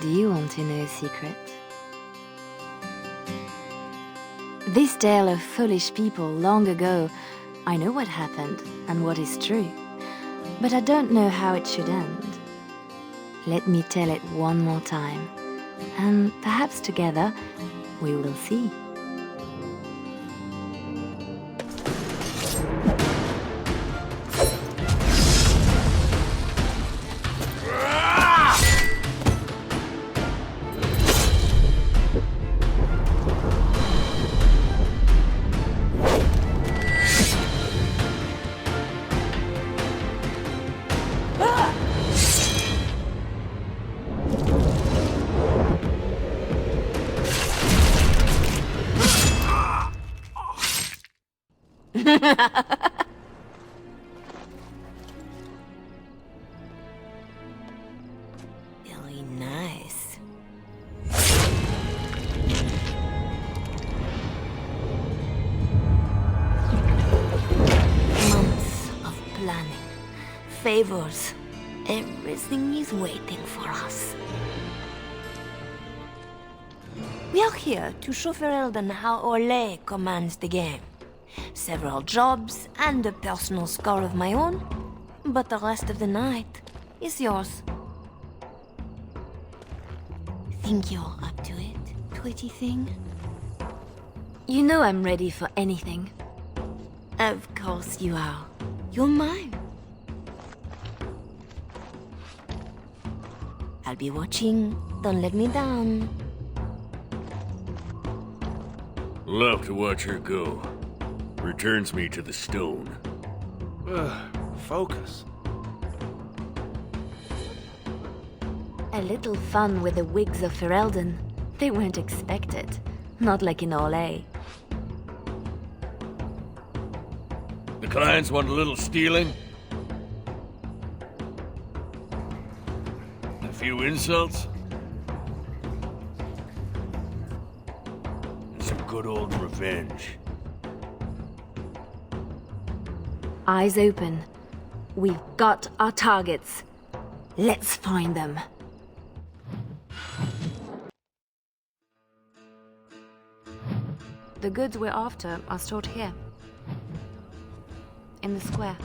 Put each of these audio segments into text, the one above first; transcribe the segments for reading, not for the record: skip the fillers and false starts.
Do you want to know a secret? This tale of foolish people long ago, I know what happened and what is true, but I don't know how it should end. Let me tell it one more time, and perhaps together we will see. Really nice. Months of planning, favors, everything is waiting for us. We are here to show Ferelden how Orlais commands the game. Several jobs and a personal score of my own, but the rest of the night is yours. Think you're up to it, pretty thing? You know I'm ready for anything. Of course you are. You're mine. I'll be watching. Don't let me down. Love to watch her go. Returns me to the stone. Focus. A little fun with the wigs of Ferelden. They weren't expected. Not like in Orlais. The clients want a little stealing? A few insults? And some good old revenge. Eyes open. We've got our targets. Let's find them. The goods we're after are stored here. In the square.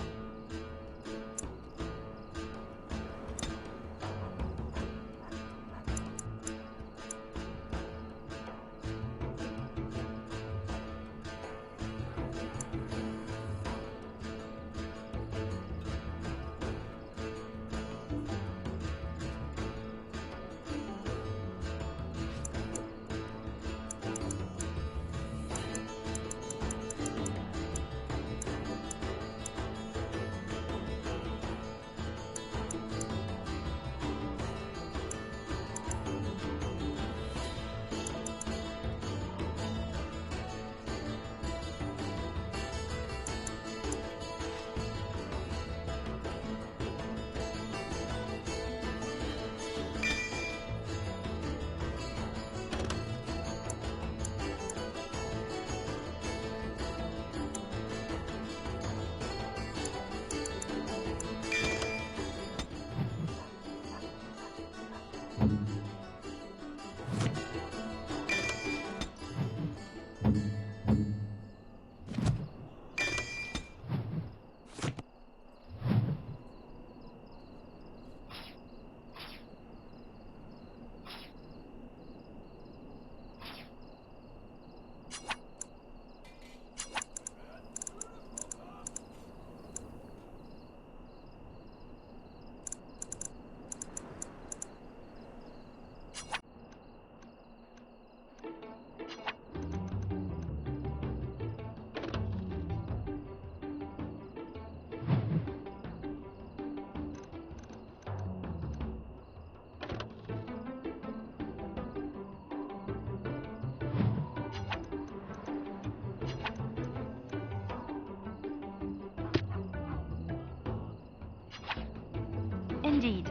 Indeed.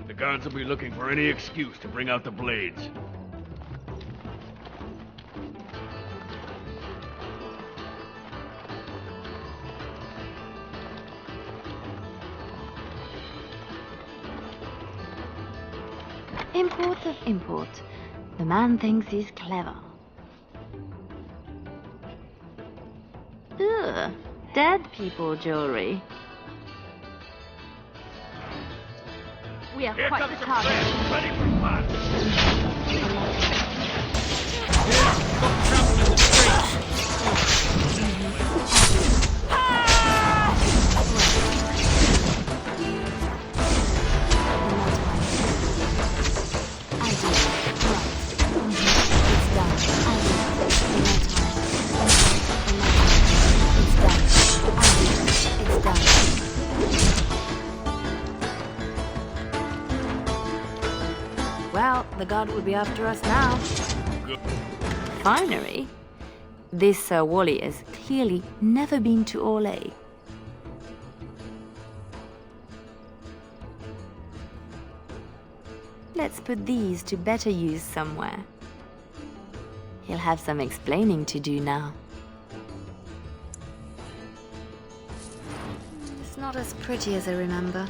The guards will be looking for any excuse to bring out the blades. Import of import. The man thinks he's clever. Ugh, dead people jewelry. We are Here quite comes the the target. friend, ready for fun. Travel in the streets. I do. Right. It's done. I do. It's done. I do. It's done. Well, the god will be after us now. Good. Finery? This Sir Wally has clearly never been to Orlais. Let's put these to better use somewhere. He'll have some explaining to do now. It's not as pretty as I remember.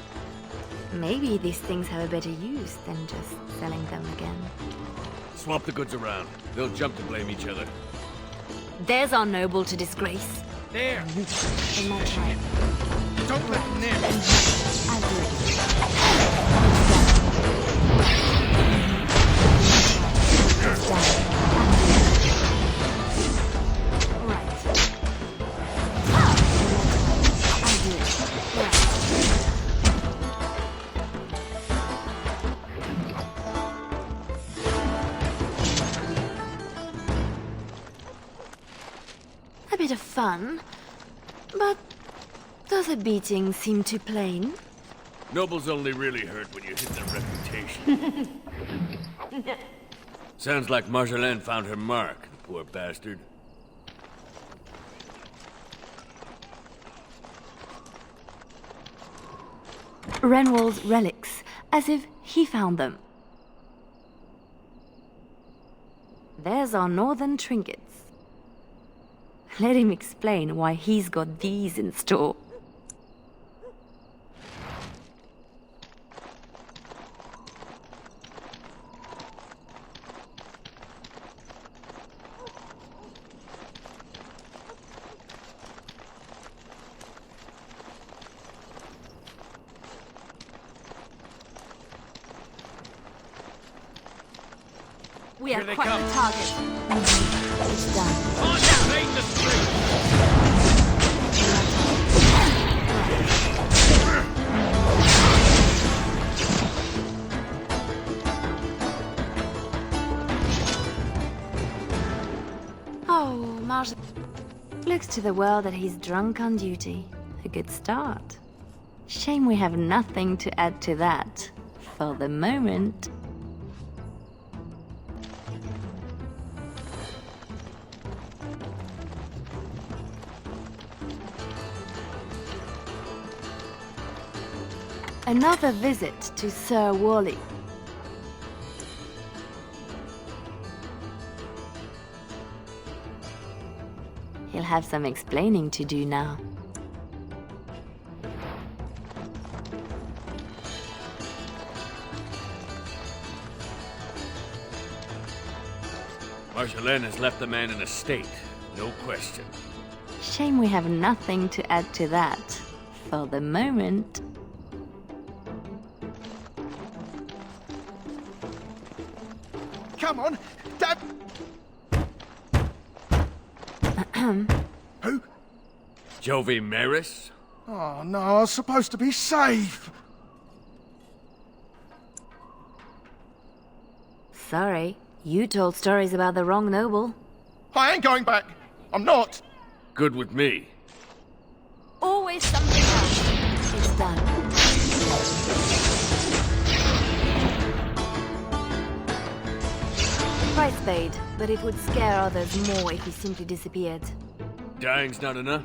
Maybe these things have a better use than just selling them again. Swap the goods around. They'll jump to blame each other. There's our noble to disgrace. There. In my time. Don't let them near. I'll do it. It's done. Right. I'll do it. Right. A bit of fun, but does a beating seem too plain? Nobles only really hurt when you hit their reputation. Sounds like Marjolaine found her mark, the poor bastard. Renwall's relics, as if he found them. There's our northern trinkets. Let him explain why he's got these in store. We are Here they quite come. the target. It's done. On invade the streets. Oh, Marge. Looks to the world that he's drunk on duty. A good start. Shame we have nothing to add to that. For the moment. Another visit to Sir Wally. He'll have some explaining to do now. Marjolaine has left the man in a state, no question. Shame we have nothing to add to that. For the moment. Come on, Dad. Who? Jovi Maris? Oh no, I was supposed to be safe. Sorry, you told stories about the wrong noble. I ain't going back. I'm not. Good with me. Always something else. It's done. Price paid, but it would scare others more if he simply disappeared. Dying's not enough?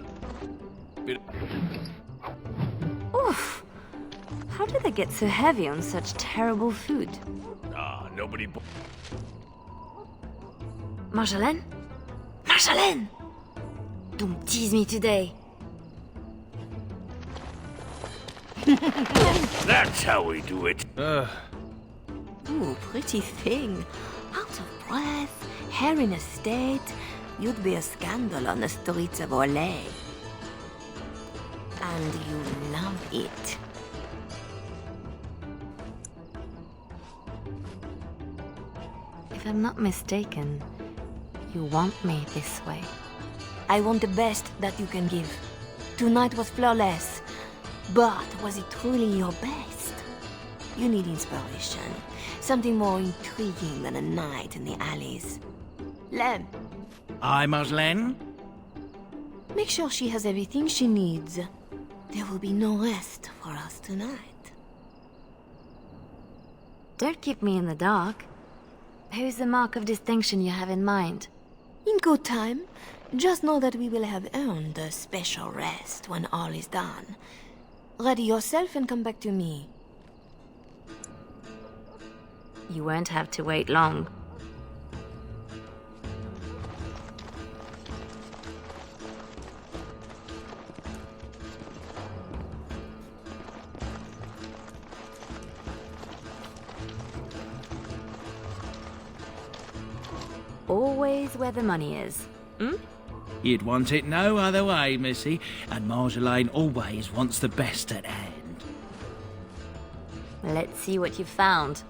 Bit... Oof! How do they get so heavy on such terrible food? Nobody... Marjolaine? Marjolaine! Don't tease me today. That's how we do it. Ooh, pretty thing. Out of breath, hair in a state. You'd be a scandal on the streets of Orlais. And you love it. If I'm not mistaken, you want me this way. I want the best that you can give. Tonight was flawless, but was it truly your best? You need inspiration, something more intriguing than a night in the alleys. Lem, Aye, Marjolaine? make sure she has everything she needs. There will be no rest for us tonight. Don't keep me in the dark. Who's the mark of distinction you have in mind? In good time, just know that we will have earned a special rest when all is done. Ready yourself and come back to me. You won't have to wait long. Always where the money is. You'd want it no other way, missy, and Marjolaine always wants the best at hand. Let's see what you've found.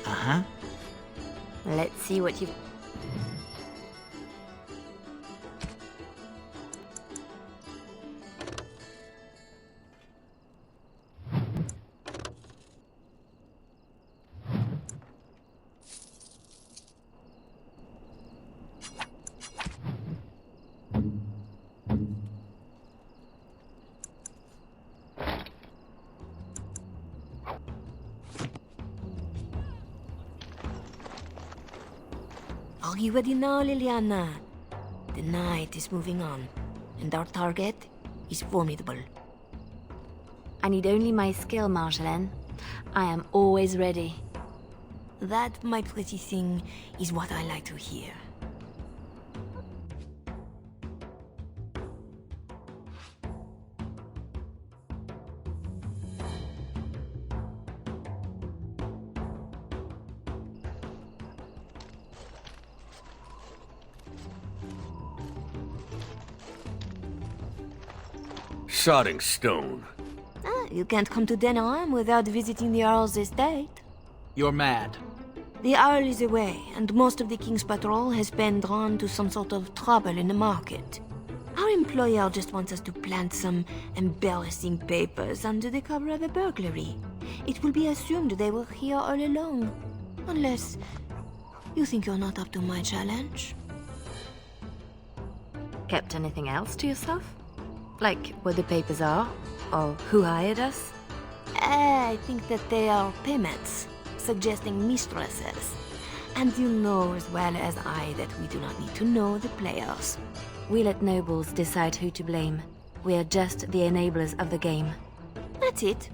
Uh-huh. Let's see what you've... Are you ready now, Leliana? The night is moving on, and our target is formidable. I need only my skill, Marjolaine. I am always ready. That, my pretty thing, is what I like to hear. Sodding stone. You can't come to Denham without visiting the Earl's estate. You're mad. The Earl is away, and most of the King's patrol has been drawn to some sort of trouble in the market. Our employer just wants us to plant some embarrassing papers under the cover of a burglary. It will be assumed they were here all along. Unless you think you're not up to my challenge. Kept anything else to yourself? Like where the papers are? Or who hired us? I think that they are payments, suggesting mistresses. And you know as well as I that we do not need to know the players. We let nobles decide who to blame. We are just the enablers of the game. That's it.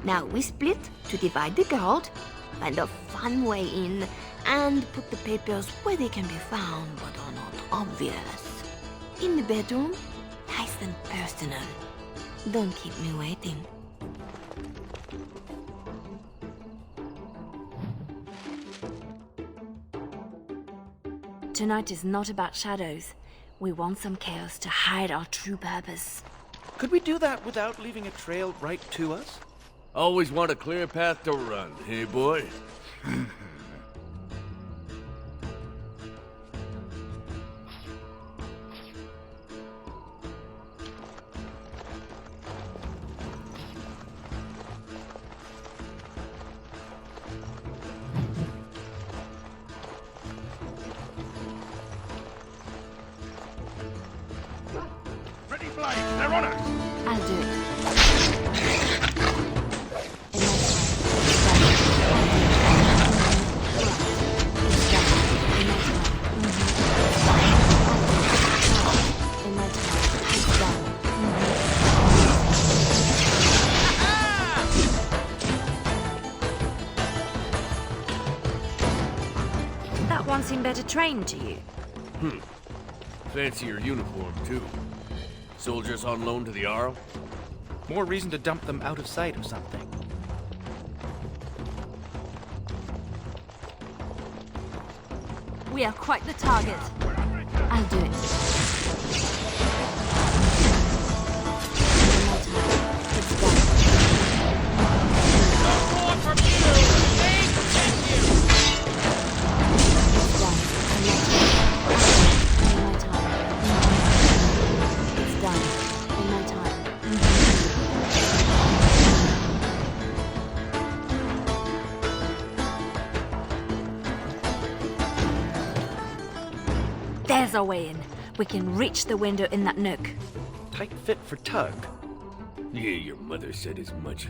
Now we split to divide the gold, find a fun way in, and put the papers where they can be found but are not obvious. In the bedroom, nice and personal. Don't keep me waiting. Tonight is not about shadows. We want some chaos to hide our true purpose. Could we do that without leaving a trail right to us? Always want a clear path to run, hey boy? Ready, Blade. They're that one seem better trained to you? Fancy your uniform, too. Soldiers on loan to the Arl? More reason to dump them out of sight or something. We are quite the target. I'll do it. It's done. There's our way in. We can reach the window in that nook. Tight fit for Tug. Yeah, your mother said as much.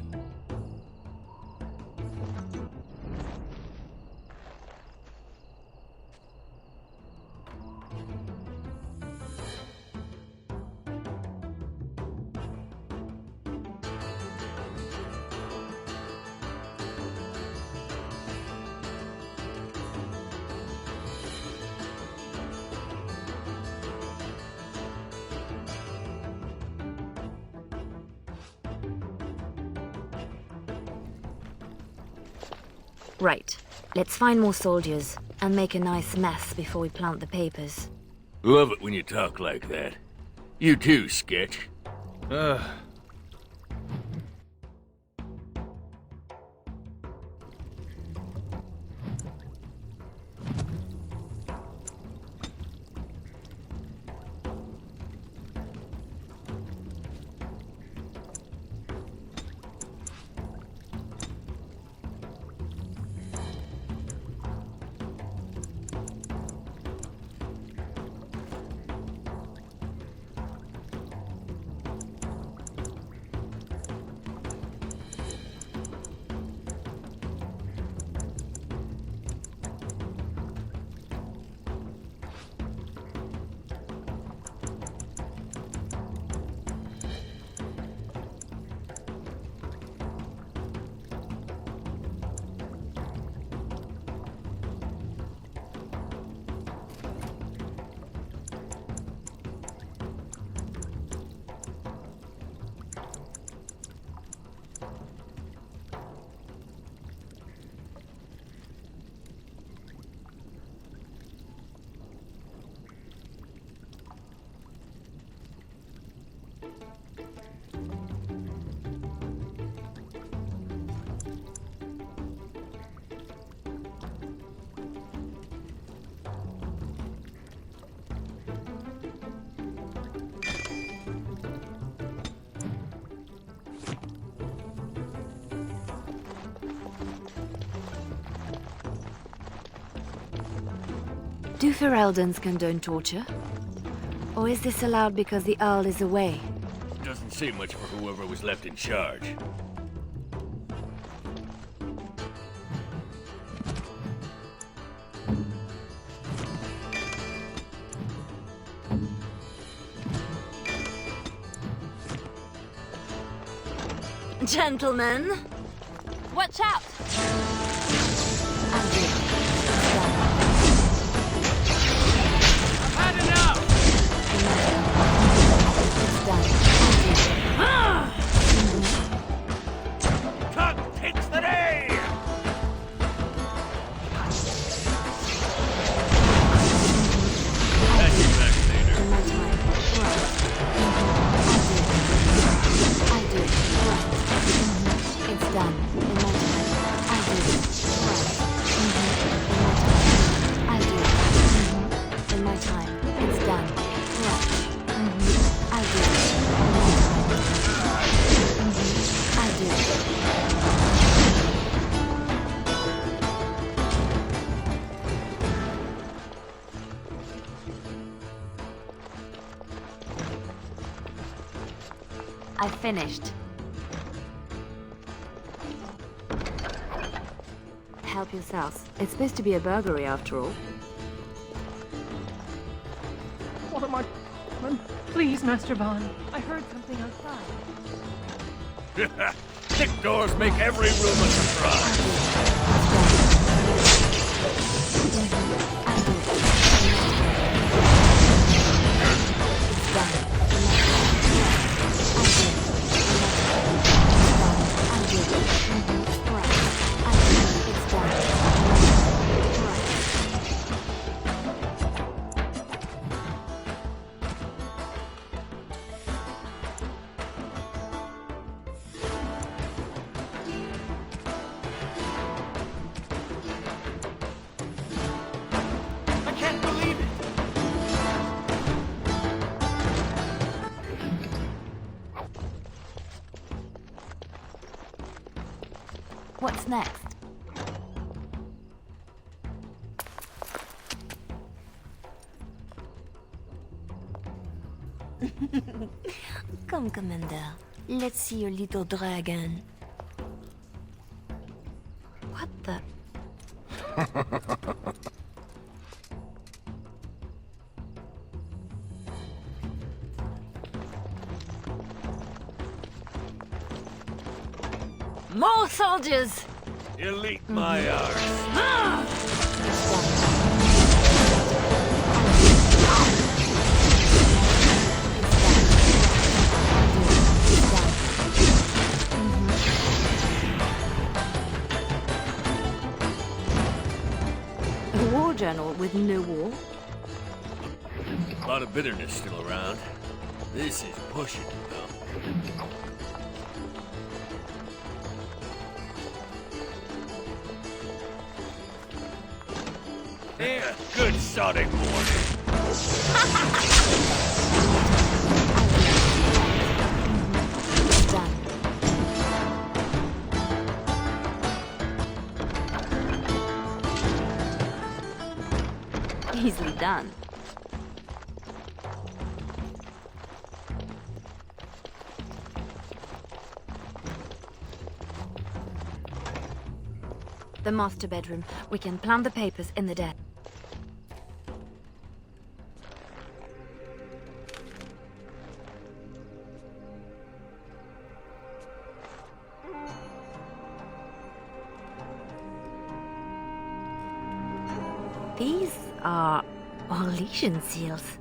Right. Let's find more soldiers and make a nice mess before we plant the papers. Love it when you talk like that. You too, Sketch. Do Fereldans condone torture? Or is this allowed because the Earl is away? Doesn't say much for whoever was left in charge. Gentlemen, watch out! Tug takes the day! Catch you back later. It's done. In my time. I do it. Right. I do it. In my time. It's done. Right. I do it. I do it. I finished. Help yourselves. It's supposed to be a burglary after all. What am I... Please, Master Vaughn. I heard something outside. Thick doors make every room a surprise. I What's next? Come, Commander. Let's see your little dragon. What the? More soldiers! Elite my arse. A war journal with no war? A lot of bitterness still around. This is pushing it, though. Yeah, good sodding morning. Done. Easily done. The master bedroom. We can plant the papers in the desk. These are Orlesian seals.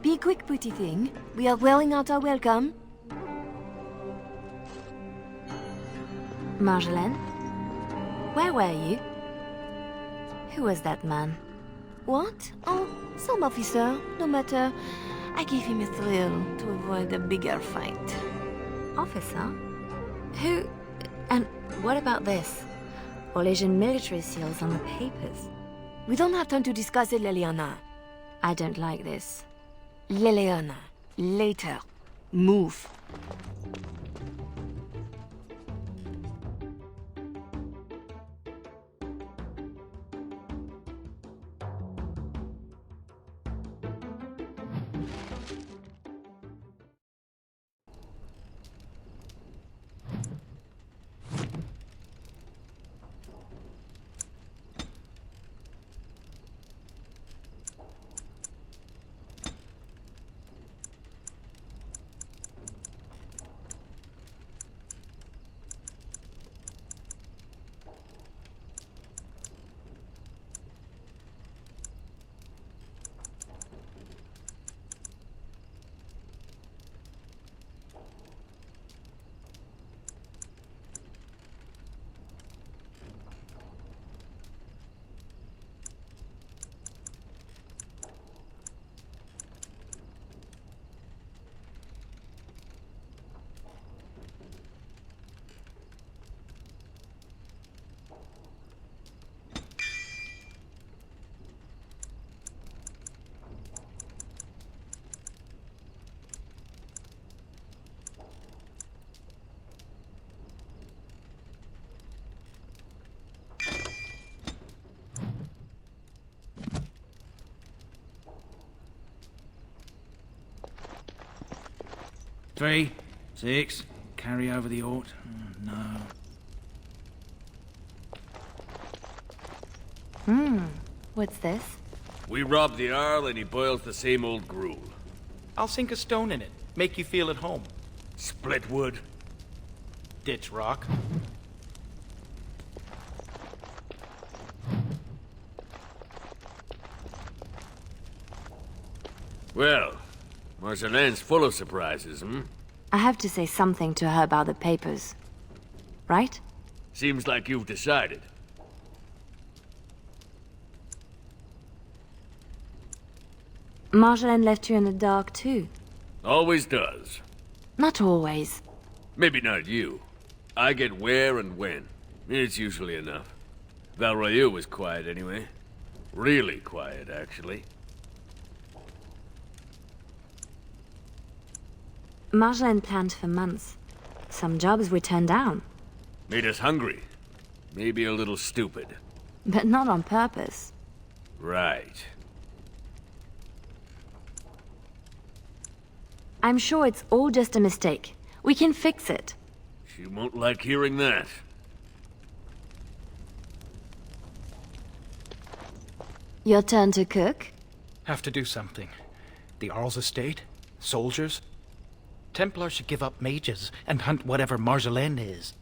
Be quick, pretty thing. We are wearing out our welcome. Marjolaine? Where were you? Who was that man? What? Oh, some officer. No matter. I gave him a thrill to avoid a bigger fight. Officer? Who... And what about this? Orlesian military seals on the papers. We don't have time to discuss it, Leliana. I don't like this. Leliana. Later. Move. Three, 6, carry over the Ort. No. What's this? We rob the Arl and he boils the same old gruel. I'll sink a stone in it. Make you feel at home. Split wood. Ditch rock. Well, Marjolaine's full of surprises, hmm? I have to say something to her about the papers. Right? Seems like you've decided. Marjolaine left you in the dark too. Always does. Not always. Maybe not you. I get where and when. It's usually enough. Valroyu was quiet anyway. Really quiet, actually. Marjolaine planned for months. some jobs we turned down. Made us hungry. Maybe a little stupid. But not on purpose. Right. I'm sure it's all just a mistake. We can fix it. She won't like hearing that. Your turn to cook? Have to do something. The Arl's estate? Soldiers? Templars should give up mages and hunt whatever Marjolaine is.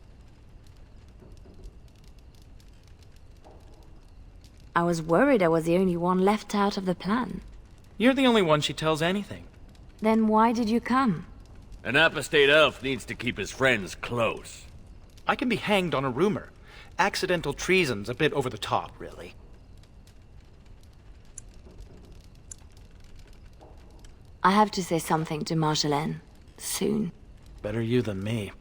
I was worried I was the only one left out of the plan. You're the only one she tells anything. Then why did you come? An apostate elf needs to keep his friends close. I can be hanged on a rumor. Accidental treason's a bit over the top, really. I have to say something to Marjolaine. Soon. Better you than me.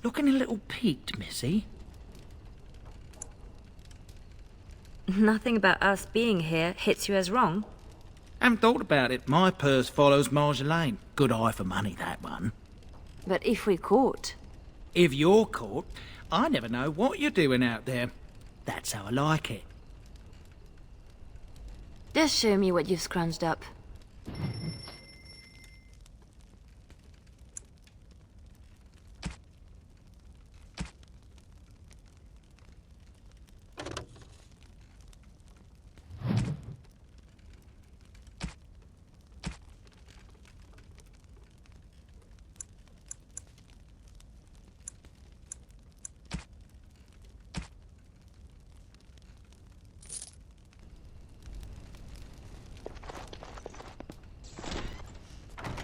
Looking a little peaked, Missy. Nothing about us being here hits you as wrong. Haven't thought about it. My purse follows Marjolaine. Good eye for money, that one. But if we caught... If you're caught, I never know what you're doing out there. That's how I like it. Just show me what you've scrunched up.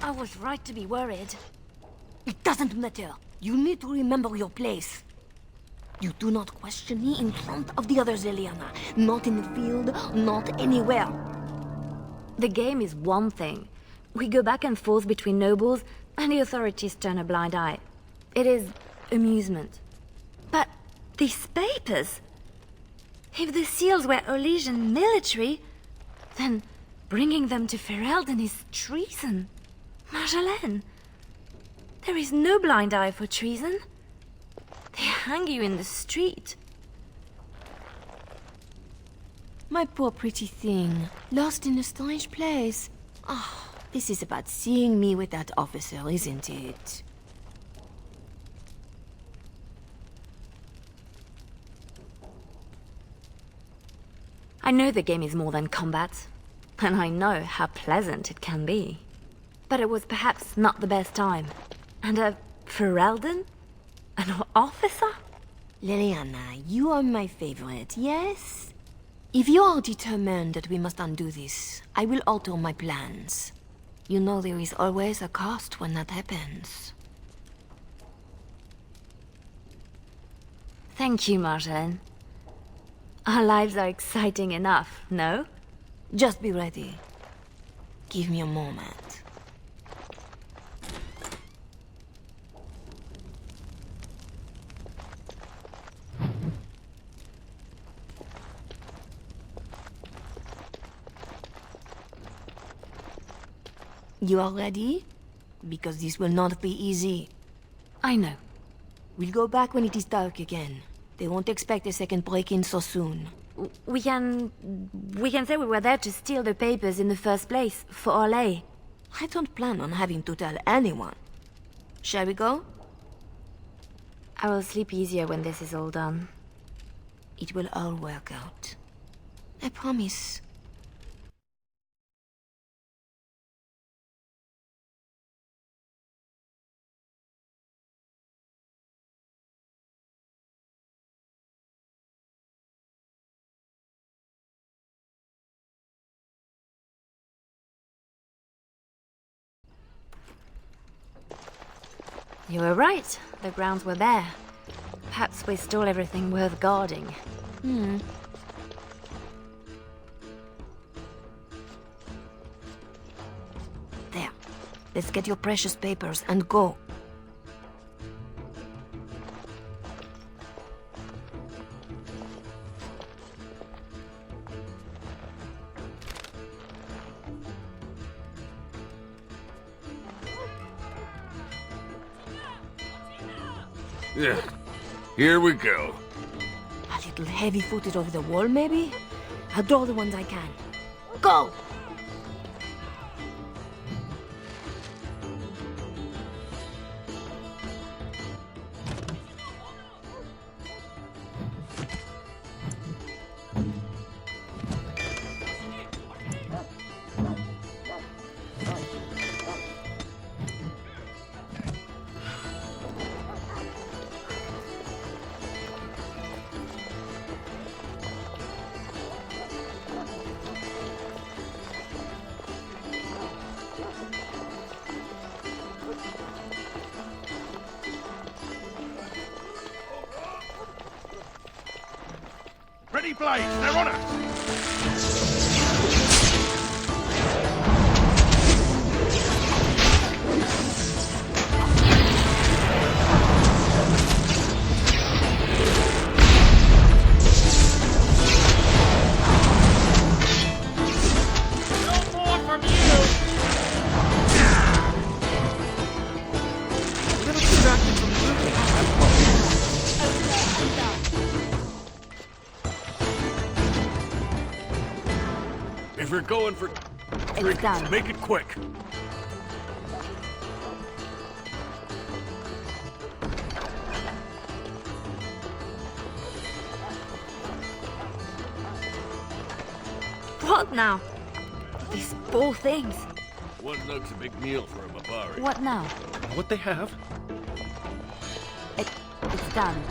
I was right to be worried. It doesn't matter. You need to remember your place. You do not question me in front of the others, Leliana. Not in the field, not anywhere. The game is one thing. We go back and forth between nobles, and the authorities turn a blind eye. It is amusement. But these papers... If the seals were Olesian military, then bringing them to Ferelden is treason. Marjolaine, there is no blind eye for treason. They hang you in the street. My poor pretty thing, lost in a strange place. Ah, this is about seeing me with that officer, isn't it? I know the game is more than combat, and I know how pleasant it can be. But it was perhaps not the best time. And a Ferelden? An officer? Leliana, you are my favorite, yes? If you are determined that we must undo this, I will alter my plans. You know there is always a cost when that happens. Thank you, Marjolaine. Our lives are exciting enough, no? Just be ready. Give me a moment. You are ready? Because this will not be easy. I know. We'll go back when it is dark again. They won't expect a second break-in so soon. We can say we were there to steal the papers in the first place, for Orlais. I don't plan on having to tell anyone. Shall we go? I will sleep easier when this is all done. It will all work out. I promise. You were right. The grounds were there. Perhaps we stole everything worth guarding. There. Let's get your precious papers and go. Yeah. Here we go. A little heavy-footed over the wall, maybe? I'll draw the ones I can. Go! Ready, Blades, they're on us! A little distracted from looting. If you're going for It's done. make it quick. What now? These bull things. One nug's a big meal for a Mabari. What now? What they have? It's done.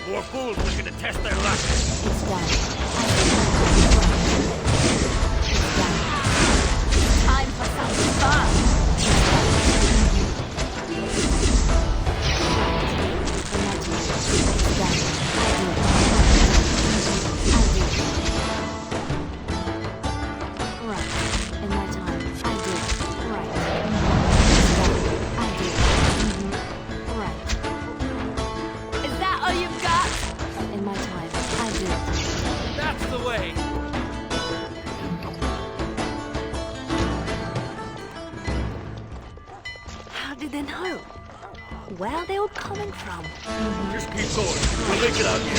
More fools looking to test their luck. It's done. It's done. Time for some fun. It's done. Right. In my time. I do. Right. It's done. I do. Right. Is that all you've got? In my time. I do. That's the way. How did they know? Where are they all coming from? Just keep going. We'll make it out here.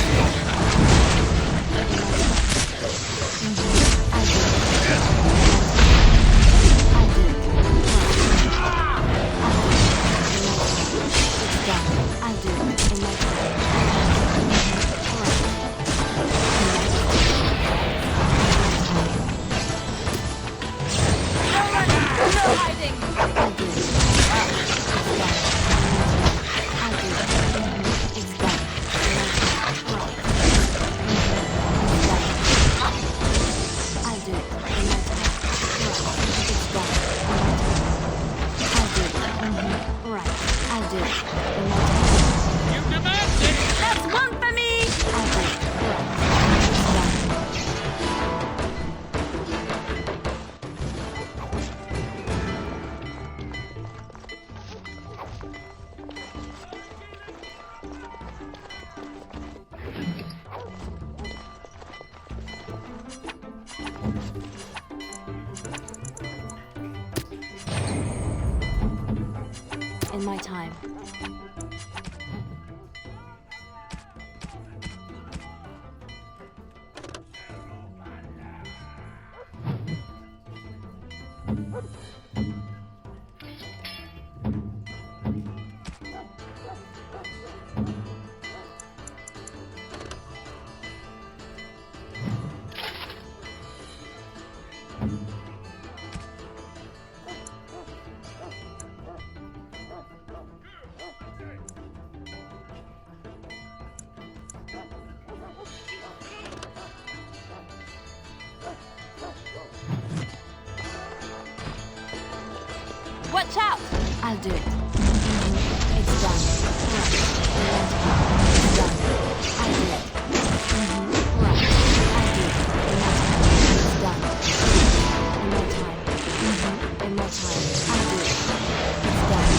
That's one for me! In my time. Watch out! I'll do it. It's done. Right. It's done. I'll do it. Right. I'll do it. It's done. In my time. In my time. I'll do it. It's done.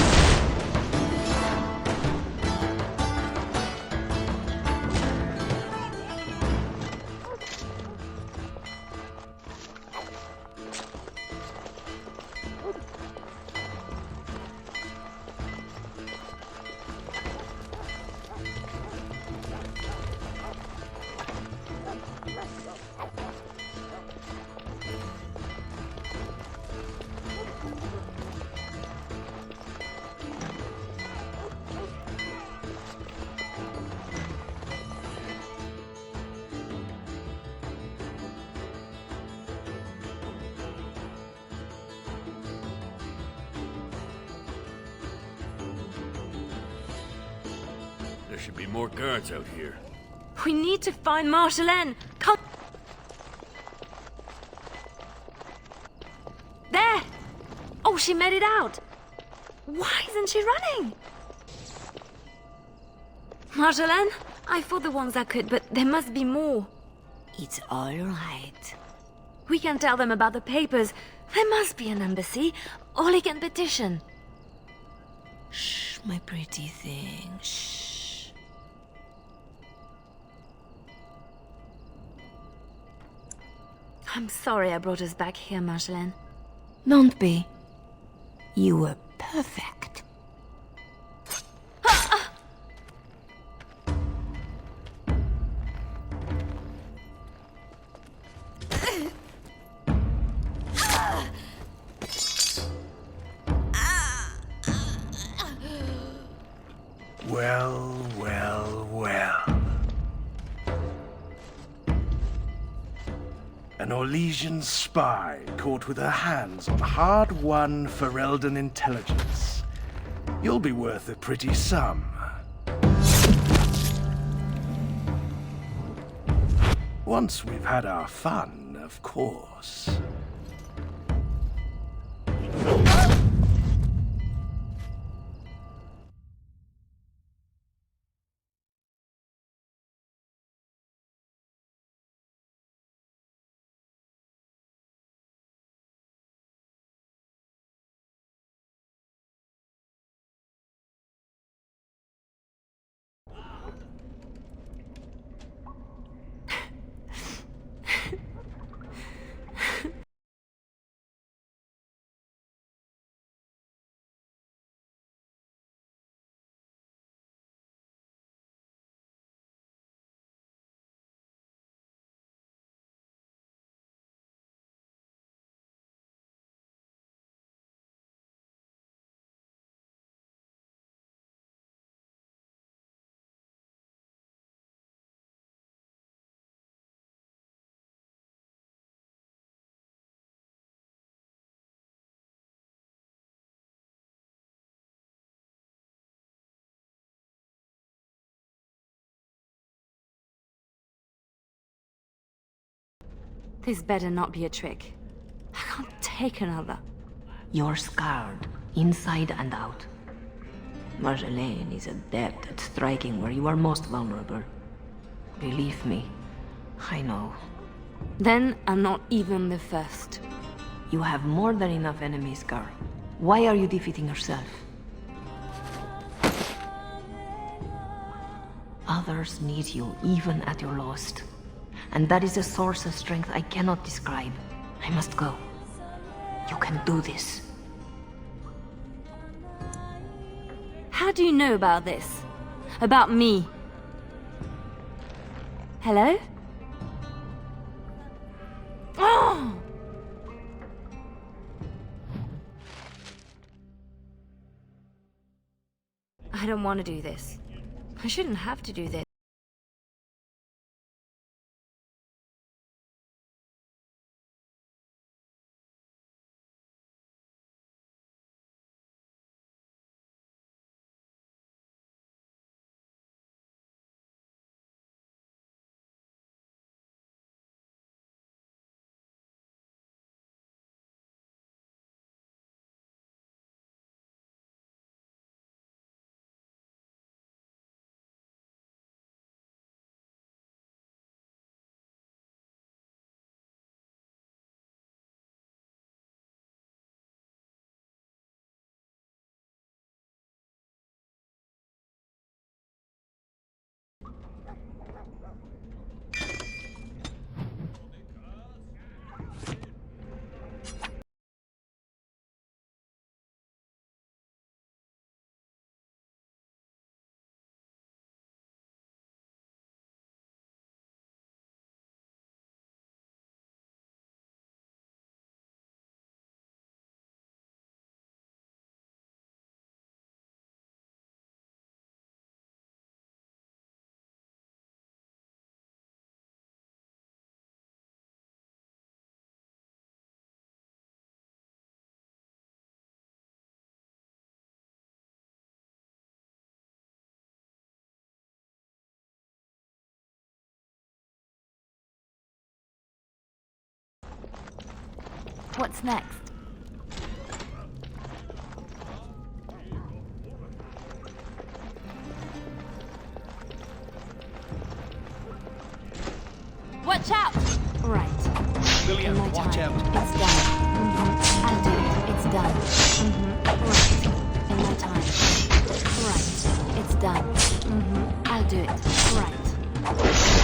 should be more guards out here. We need to find Marjolaine. Come. There! Oh, she made it out. Why isn't she running? Marjolaine, I fought the ones I could, but there must be more. It's all right. We can tell them about the papers. There must be an embassy, or like a petition. Shh, my pretty thing. Shh. I'm sorry I brought us back here, Marjolaine. Don't be. You were perfect. Well, well, well. An Orlesian spy caught with her hands on hard-won Ferelden intelligence. You'll be worth a pretty sum. Once we've had our fun, of course. This better not be a trick. I can't take another. You're scarred, inside and out. Marjolaine is adept at striking where you are most vulnerable. Believe me, I know. Then I'm not even the first. You have more than enough enemies, girl. Why are you defeating yourself? Others need you even at your lowest. And that is a source of strength I cannot describe. I must go. You can do this. How do you know about this? About me? Hello? Oh! I don't want to do this. I shouldn't have to do this. What's next? Watch out! Right. Leliana, My watch time. out. It's done. I'll do it. It's done. Right. In my time. Right. It's done. I'll do it. Right.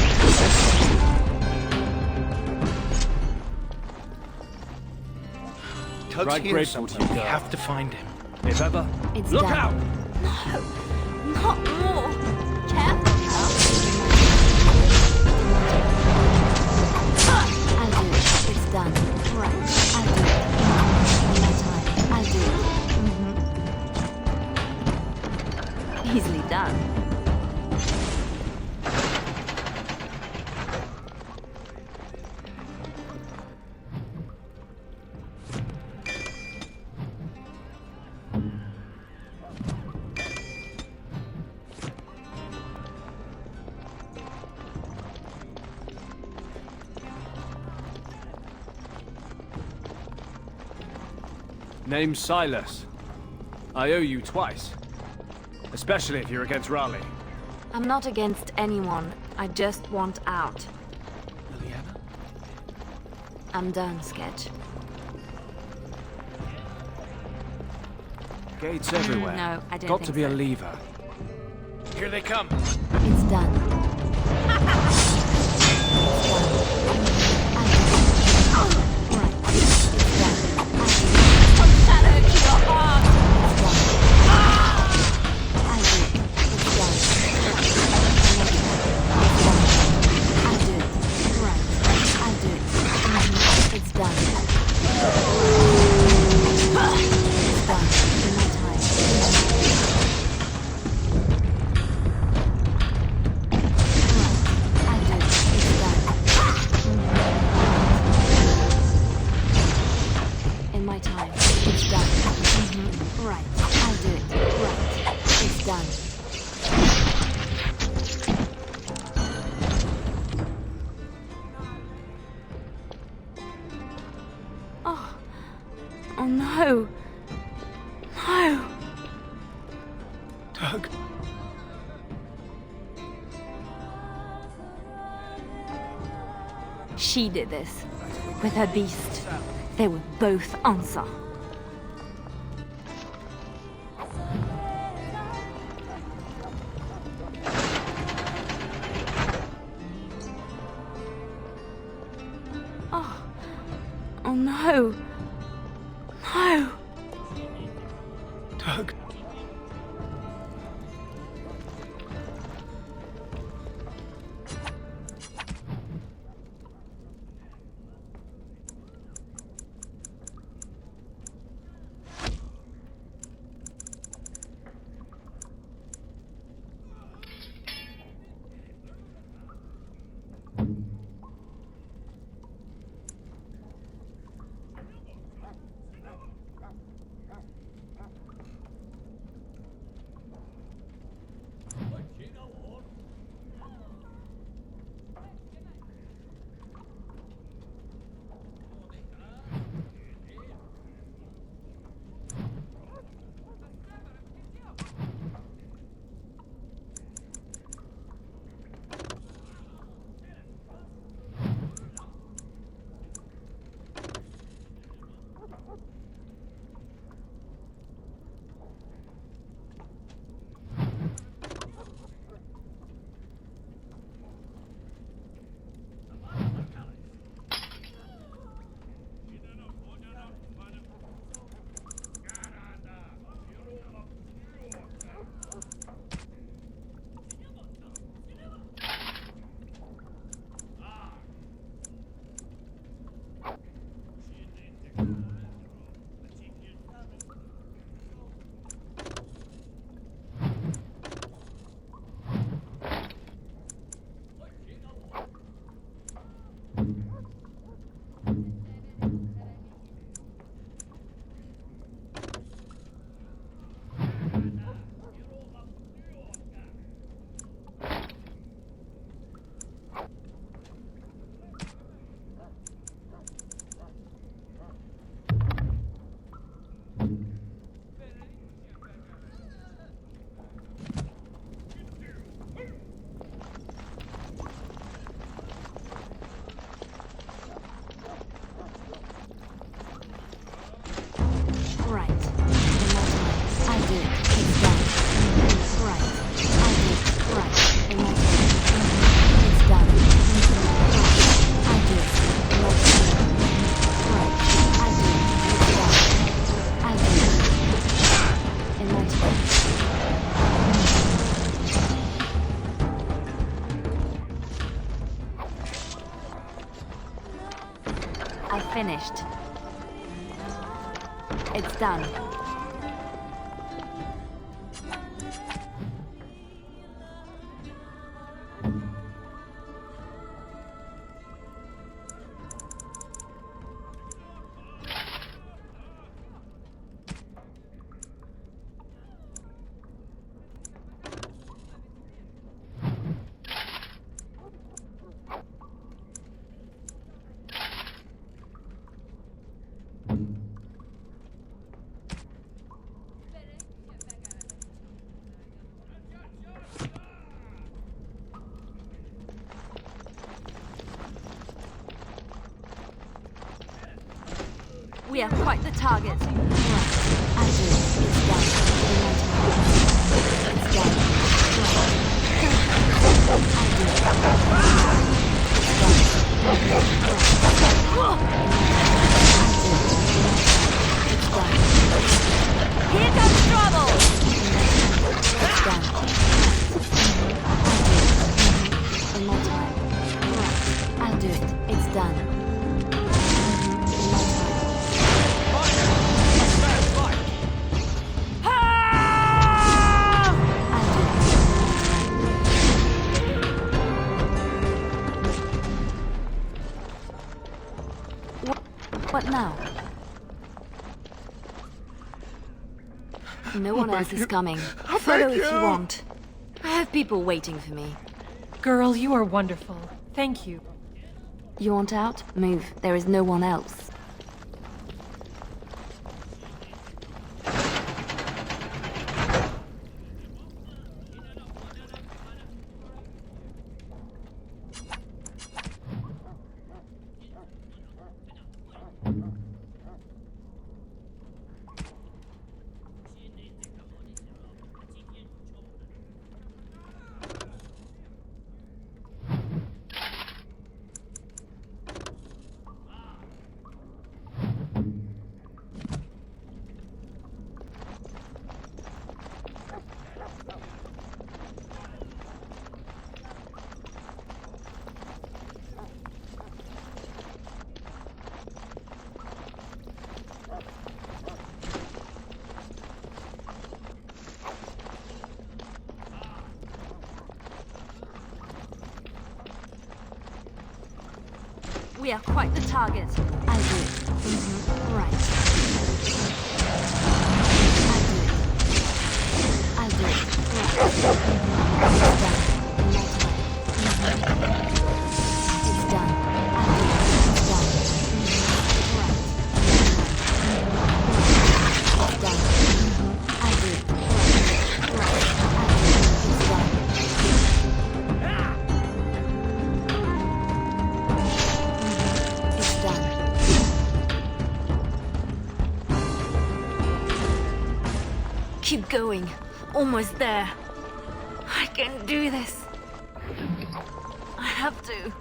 Tug's Right here grateful to somewhere. you, We girl. have to find him. If ever, It's look done. out! Not more. Careful now. I'll do it. It's done. Right. I'll do it. In my time. I'll do it. Easily done. Name's Silas. I owe you twice. Especially if you're against Raleigh. I'm not against anyone. I just want out. Leliana? I'm done, Sketch. Gates everywhere. No, I don't Got think to be a so. lever. Here they come. It's done. In my time. It's done. Right. I'll do it. Right. It's done. Oh. Oh no. No. Tug. She did this. With her beast. They will both answer. Oh. Oh no. No. Tug. It's done. We are quite the target. Right. I'll do it. It's done. It's done. Right. I'll do it. It's done. Here comes trouble! It's done. In my time. Right. I'll do it. It's done. What now? No one else is coming. Follow if you want. I have people waiting for me. Girl, you are wonderful. Thank you. You want out? Move. There is no one else. We are quite the target. I'll do it. Right. I'll do it. Right. It's done. I'll do it. It's done. Right. It's done. I'll do it. Right. It's done. Keep going. Almost there. I can do this. I have to.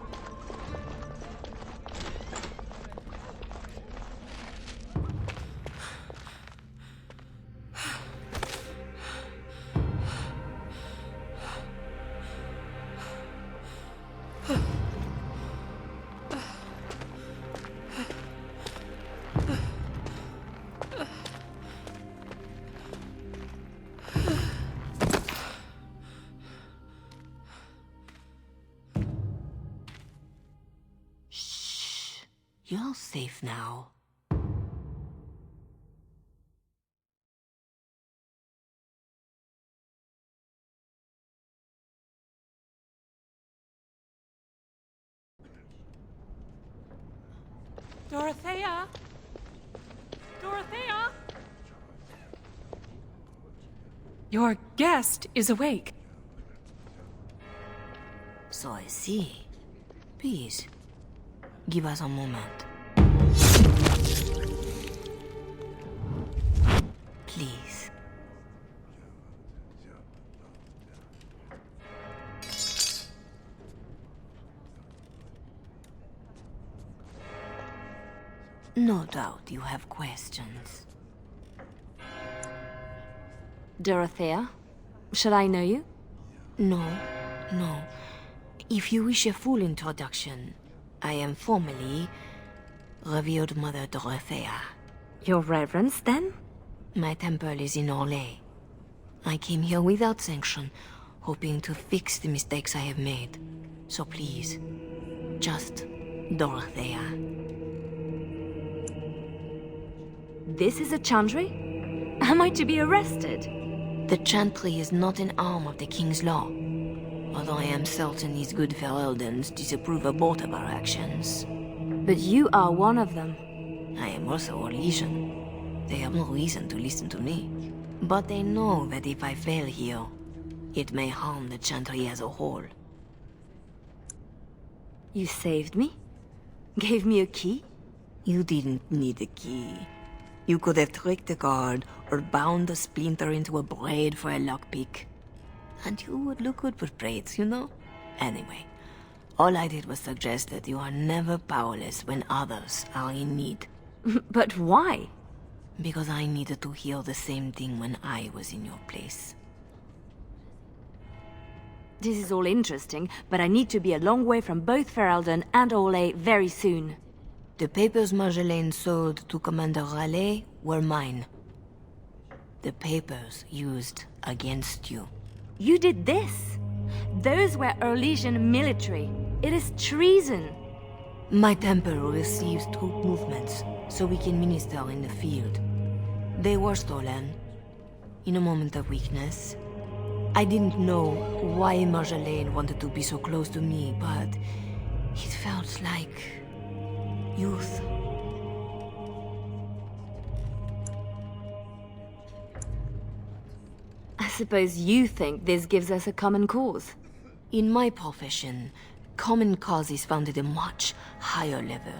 You're safe now. Dorothea? Dorothea? Your guest is awake. So I see. Please, give us a moment. Please. No doubt you have questions. Dorothea? Should I know you? No, no. If you wish a full introduction, I am formally Revered Mother Dorothea. Your reverence, then? My temple is in Orlais. I came here without sanction, hoping to fix the mistakes I have made. So please, just Dorothea. This is a chantry? Am I to be arrested? The chantry is not an arm of the king's law, although I am certain these good Fereldans disapprove of both of our actions. But you are one of them. I am also a legion. They have no reason to listen to me. But they know that if I fail here, it may harm the chantry as a whole. You saved me? Gave me a key? You didn't need a key. You could have tricked the guard or bound a splinter into a braid for a lockpick. And you would look good with braids, you know? Anyway, all I did was suggest that you are never powerless when others are in need. But why? Because I needed to hear the same thing when I was in your place. This is all interesting, but I need to be a long way from both Ferelden and Orlais very soon. The papers Marjolaine sold to Commander Raleigh were mine. The papers used against you. You did this? Those were Orlesian military. It is treason. My temple receives troop movements, so we can minister in the field. They were stolen, in a moment of weakness. I didn't know why Marjolaine wanted to be so close to me, but it felt like youth. I suppose you think this gives us a common cause. In my profession, common cause is found at a much higher level.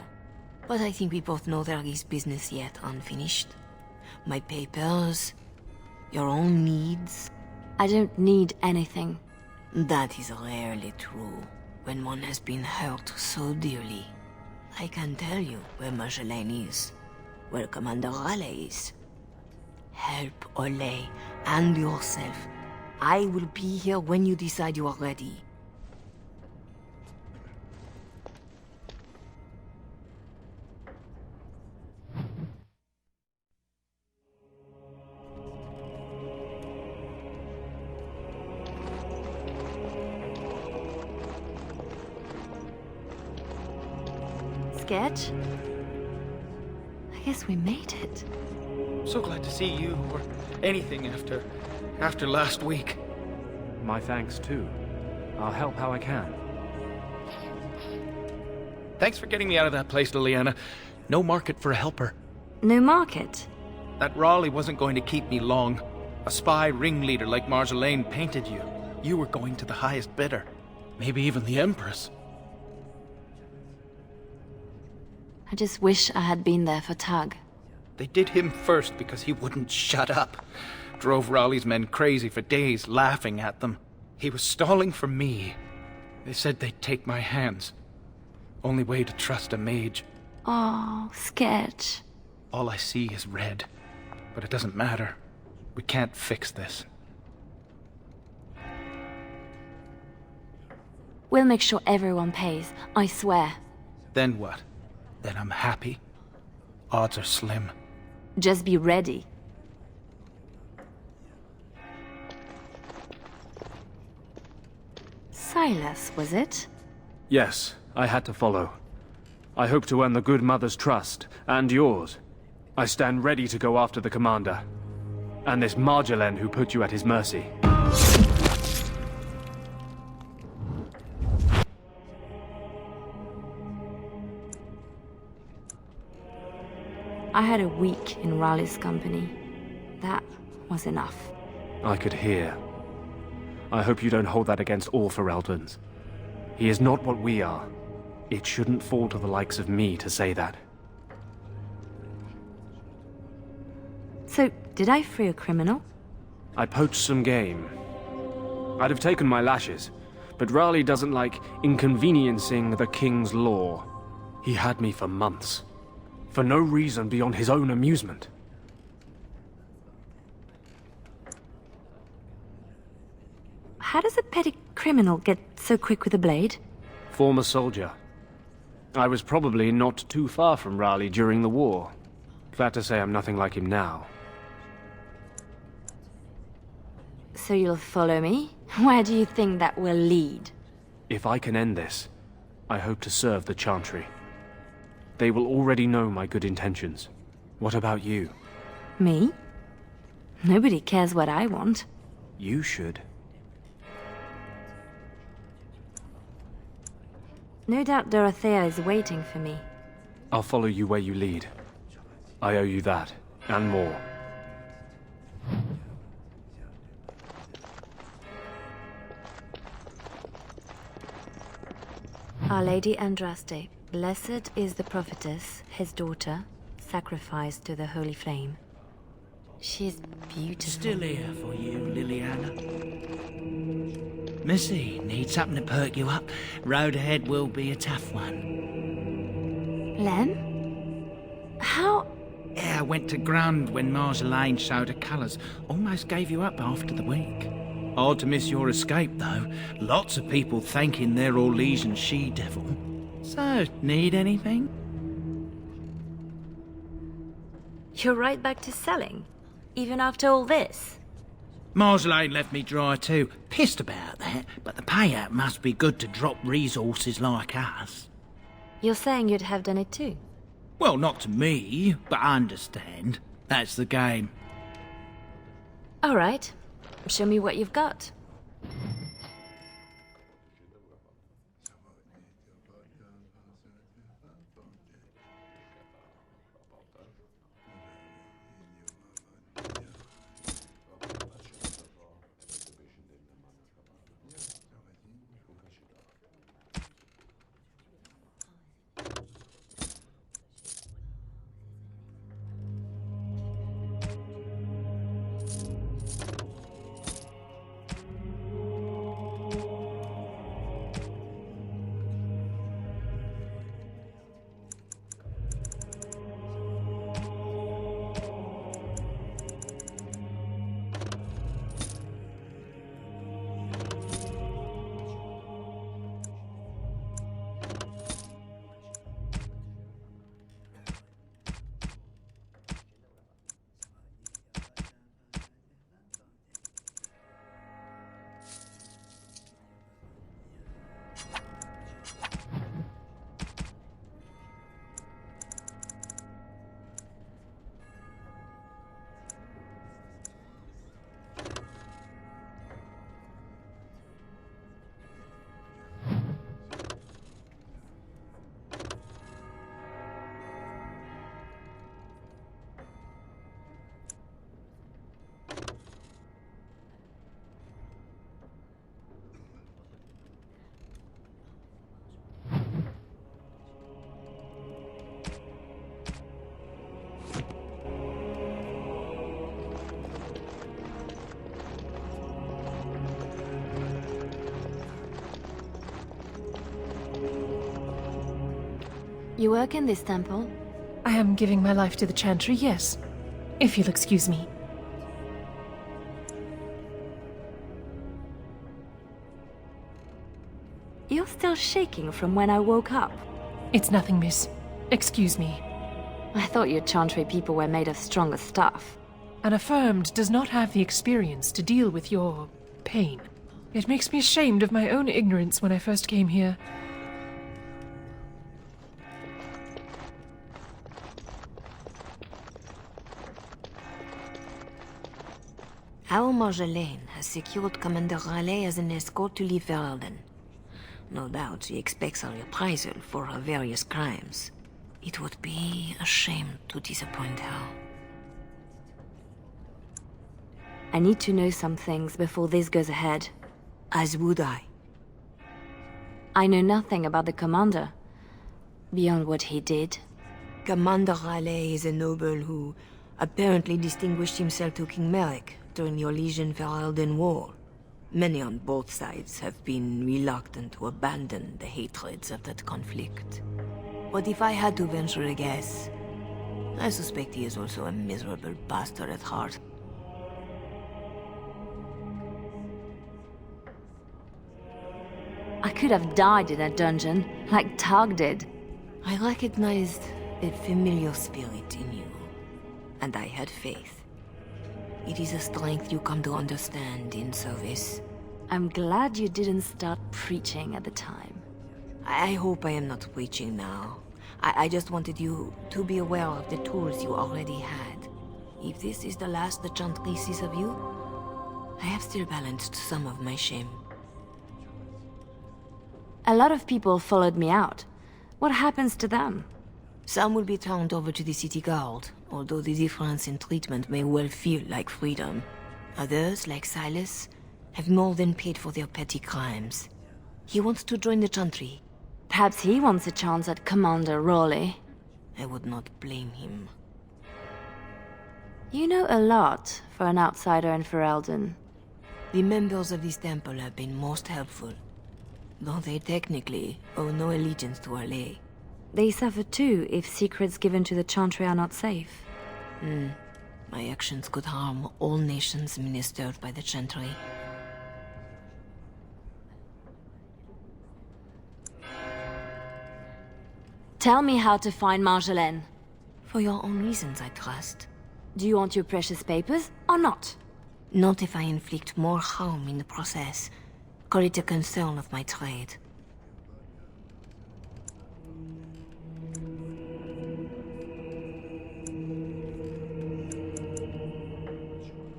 But I think we both know there is business yet unfinished. My papers, your own needs. I don't need anything. That is rarely true when one has been hurt so dearly. I can tell you where Marjolaine is, where Commander Raleigh is. Help Orlais and yourself. I will be here when you decide you are ready. Sketch? I guess we made it. So glad to see you, or anything after last week. My thanks, too. I'll help how I can. Thanks for getting me out of that place, Leliana. No market for a helper. No market? That Raleigh wasn't going to keep me long. A spy ringleader like Marjolaine painted you. You were going to the highest bidder. Maybe even the Empress. I just wish I had been there for Tug. They did him first because he wouldn't shut up. Drove Raleigh's men crazy for days, laughing at them. He was stalling for me. They said they'd take my hands. Only way to trust a mage. Oh, Sketch. All I see is red. But it doesn't matter. We can't fix this. We'll make sure everyone pays, I swear. Then what? Then I'm happy. Odds are slim. Just be ready. Silas, was it? Yes, I had to follow. I hope to earn the good mother's trust, and yours. I stand ready to go after the commander. And this Marjolaine who put you at his mercy. I had a week in Raleigh's company. That was enough. I could hear. I hope you don't hold that against all Fereldans. He is not what we are. It shouldn't fall to the likes of me to say that. So, did I free a criminal? I poached some game. I'd have taken my lashes, but Raleigh doesn't like inconveniencing the king's law. He had me for months. For no reason beyond his own amusement. How does a petty criminal get so quick with a blade? Former soldier. I was probably not too far from Raleigh during the war. Glad to say I'm nothing like him now. So you'll follow me? Where do you think that will lead? If I can end this, I hope to serve the Chantry. They will already know my good intentions. What about you? Me? Nobody cares what I want. You should. No doubt Dorothea is waiting for me. I'll follow you where you lead. I owe you that, and more. Our Lady Andraste, blessed is the prophetess, his daughter, sacrificed to the holy flame. She's beautiful. Still here for you, Leliana. Missy, need something to perk you up. Road ahead will be a tough one. Lem? How? Yeah, I went to ground when Marjolaine showed her colours. Almost gave you up after the week. Hard to miss your escape, though. Lots of people thanking their Orlesian she-devil. So, need anything? You're right back to selling? Even after all this? Marjolaine left me dry too. Pissed about that, but the payout must be good to drop resources like us. You're saying you'd have done it too? Well, not to me, but I understand. That's the game. All right. Show me what you've got. You work in this temple? I am giving my life to the Chantry, yes. If you'll excuse me. You're still shaking from when I woke up. It's nothing, miss. Excuse me. I thought your Chantry people were made of stronger stuff. An affirmed does not have the experience to deal with your pain. It makes me ashamed of my own ignorance when I first came here. Our Marjolaine has secured Commander Raleigh as an escort to leave Ferelden. No doubt she expects a reprisal for her various crimes. It would be a shame to disappoint her. I need to know some things before this goes ahead. As would I. I know nothing about the commander, beyond what he did. Commander Raleigh is a noble who apparently distinguished himself to King Merrick during the Orlesian-Ferelden War. Many on both sides have been reluctant to abandon the hatreds of that conflict. But if I had to venture a guess, I suspect he is also a miserable bastard at heart. I could have died in that dungeon, like Targ did. I recognized a familiar spirit in you. and I had faith. It is a strength you come to understand in service. I'm glad you didn't start preaching at the time. I hope I am not preaching now. I just wanted you to be aware of the tools you already had. If this is the last the Chantry sees of you, I have still balanced some of my shame. A lot of people followed me out. What happens to them? Some will be turned over to the city guard, although the difference in treatment may well feel like freedom. Others, like Silas, have more than paid for their petty crimes. He wants to join the Chantry. Perhaps he wants a chance at Commander Raleigh. I would not blame him. You know a lot for an outsider in Ferelden. The members of this temple have been most helpful, though they technically owe no allegiance to Raleigh. They suffer too if secrets given to the Chantry are not safe. My actions could harm all nations ministered by the Chantry. Tell me how to find Marjolaine. For your own reasons, I trust. Do you want your precious papers or not? Not if I inflict more harm in the process. Call it a concern of my trade.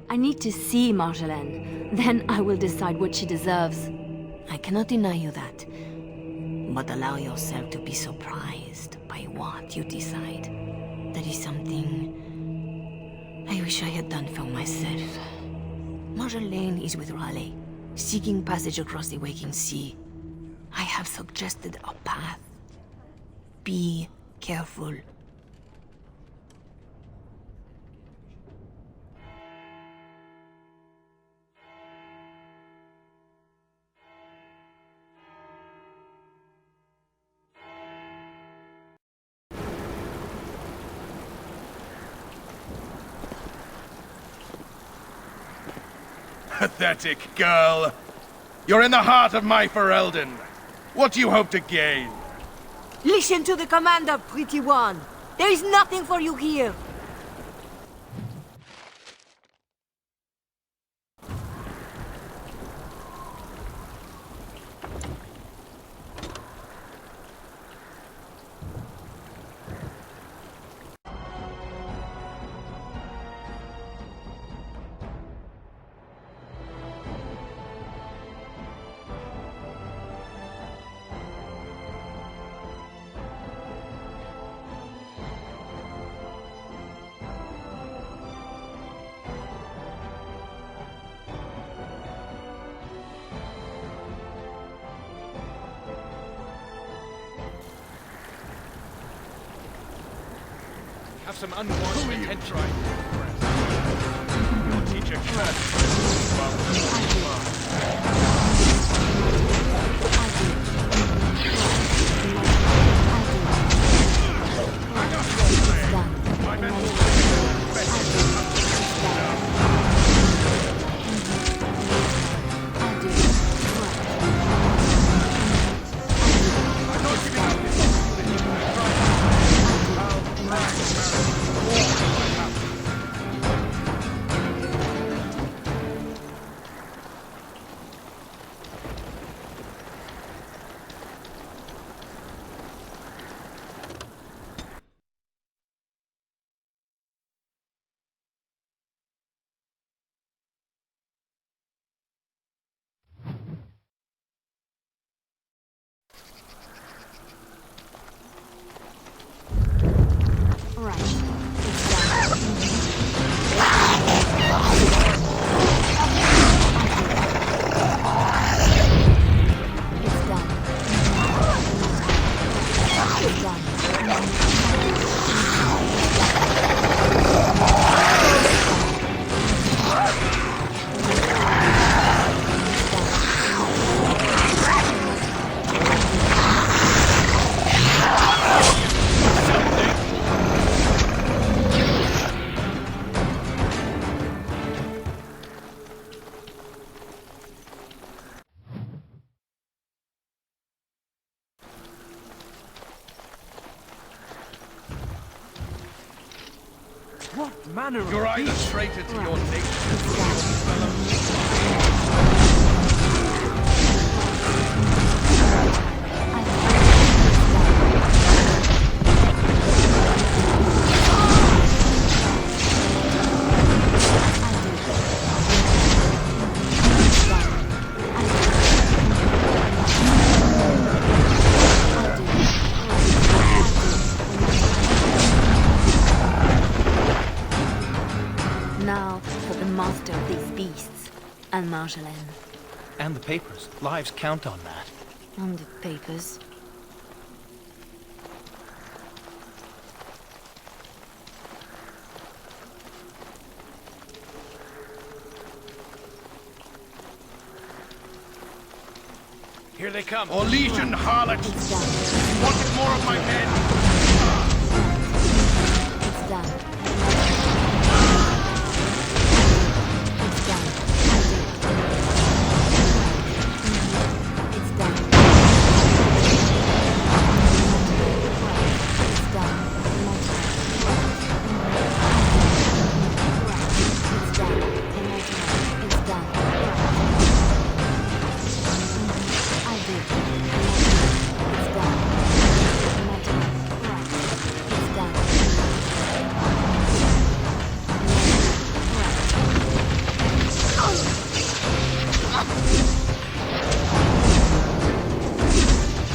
I need to see Marjolaine. Then I will decide what she deserves. I cannot deny you that. But allow yourself to be surprised by what you decide. That is something I wish I had done for myself. Marjolaine is with Raleigh, seeking passage across the waking sea. I have suggested a path. Be careful. Pathetic girl. You're in the heart of my Ferelden. What do you hope to gain? Listen to the commander, pretty one. There is nothing for you here. Have some unwanted attention. Your teacher can't. manner of You're either beast. traitor to your nation or your fellow spy. Now for the master of these beasts, and Marjolaine. And the papers. Lives count on that. And the papers. Here they come. Or legion harlot! It's done. Wanted more of my men? It's done. It's done. It's done. It's done. It's done. It's done. I do. It's done. It's done.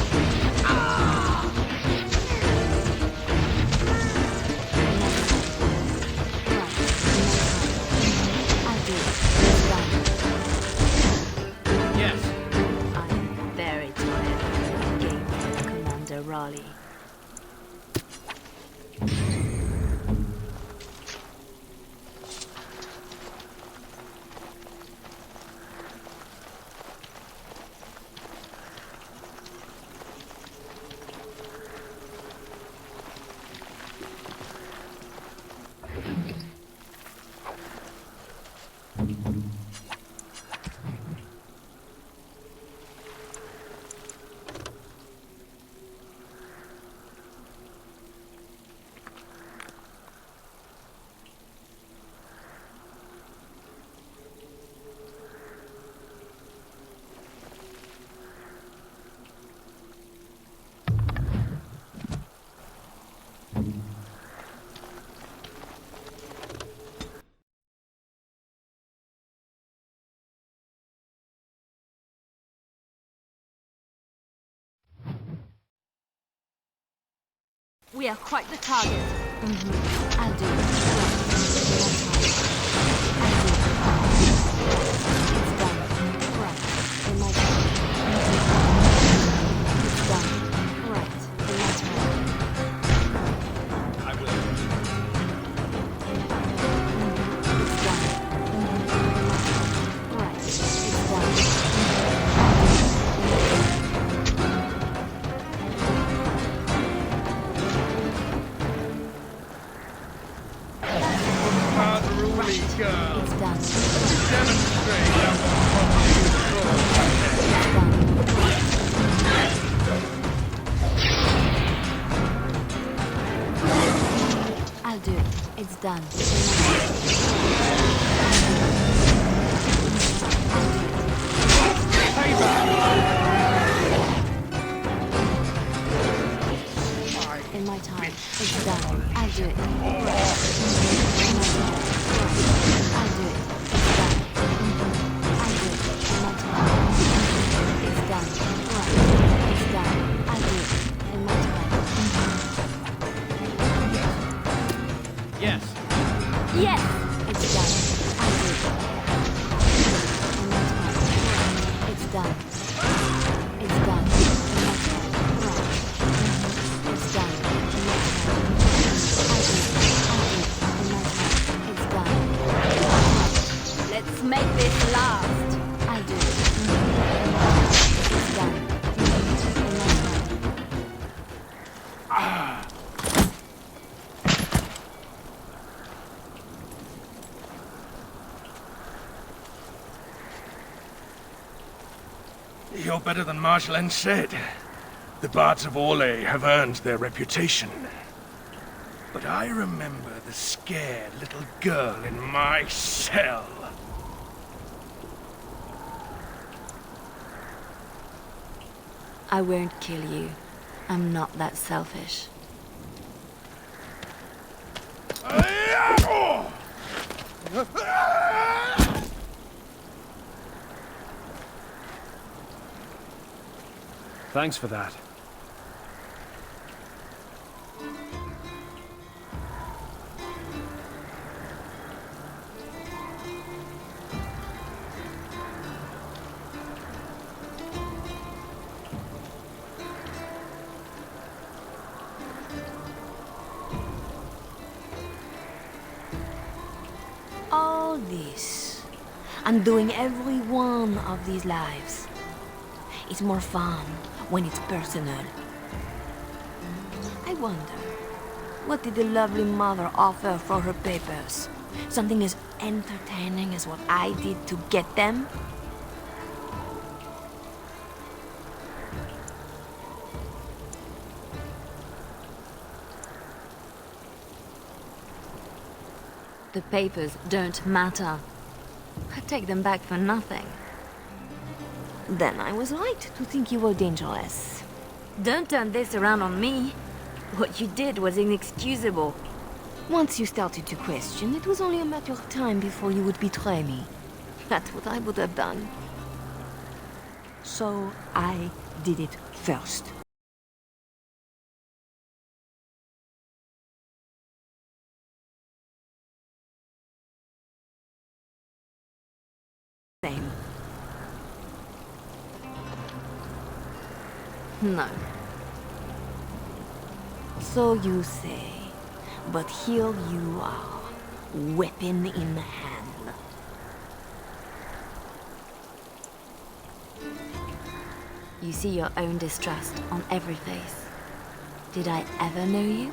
I do. It's done. Yes. I'm very tired of the game, Commander Raleigh. We are quite the target. I'll do it. It's done. Right. In my turn. It's done. Right. In my turn. I will. It's done. Right. It's done. Unruly girl. It's done. Demonstrate how properly you control my head. I'll do it. It's done. In my time. It's done. I'll do it. I'll do it. It's done. I'll do it. In my time. It's done. It's done. I'll do it. In my time. Yes. Yes! It's done. I'll do it. In my time. It's done. It's done. In my time. It's done. In my time. I'll do it. In my time. It's done. Let's make this last. I'll do it. It's done. In my time. You're better than Marjolaine said. The bards of Orlais have earned their reputation. But I remember the scared little girl in my cell. I won't kill you. I'm not that selfish. Thanks for that. All this, undoing every one of these lives. It's more fun when it's personal. I wonder, what did the lovely mother offer for her papers? Something as entertaining as what I did to get them? The papers don't matter. I'd take them back for nothing. Then I was right to think you were dangerous. Don't turn this around on me. What you did was inexcusable. Once you started to question, it was only a matter of time before you would betray me. That's what I would have done. So I did it first. Same. No. So you say, but here you are, weapon in hand. You see your own distrust on every face. Did I ever know you?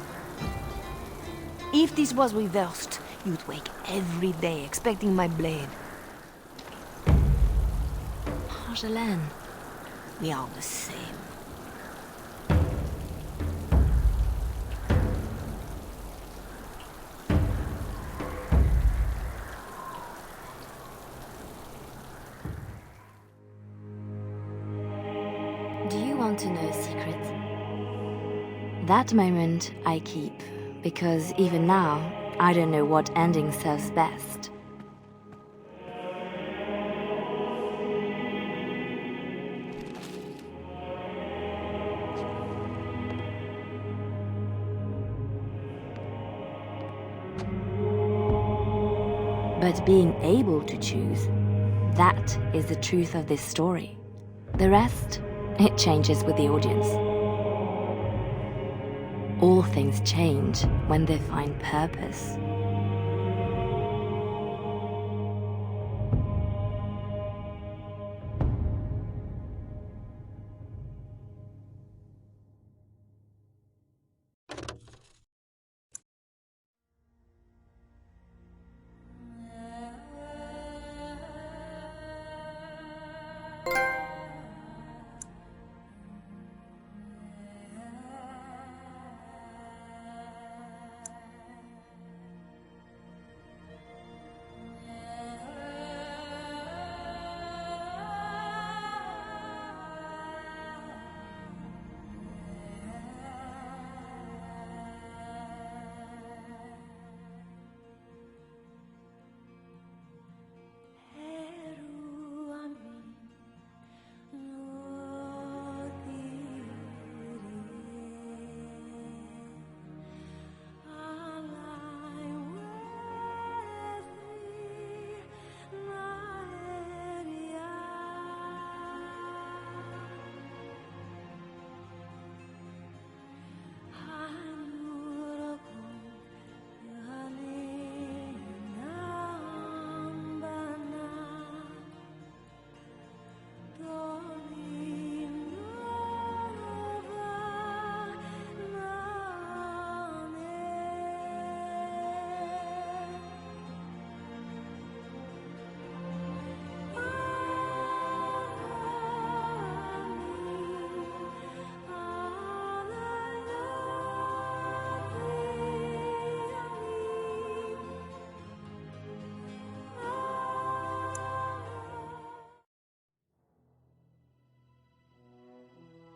If this was reversed, you'd wake every day expecting my blade. Marjolaine. We are the same. Do you want to know a secret? That moment I keep, because even now, I don't know what ending serves best. But being able to choose, that is the truth of this story. The rest, it changes with the audience. All things change when they find purpose.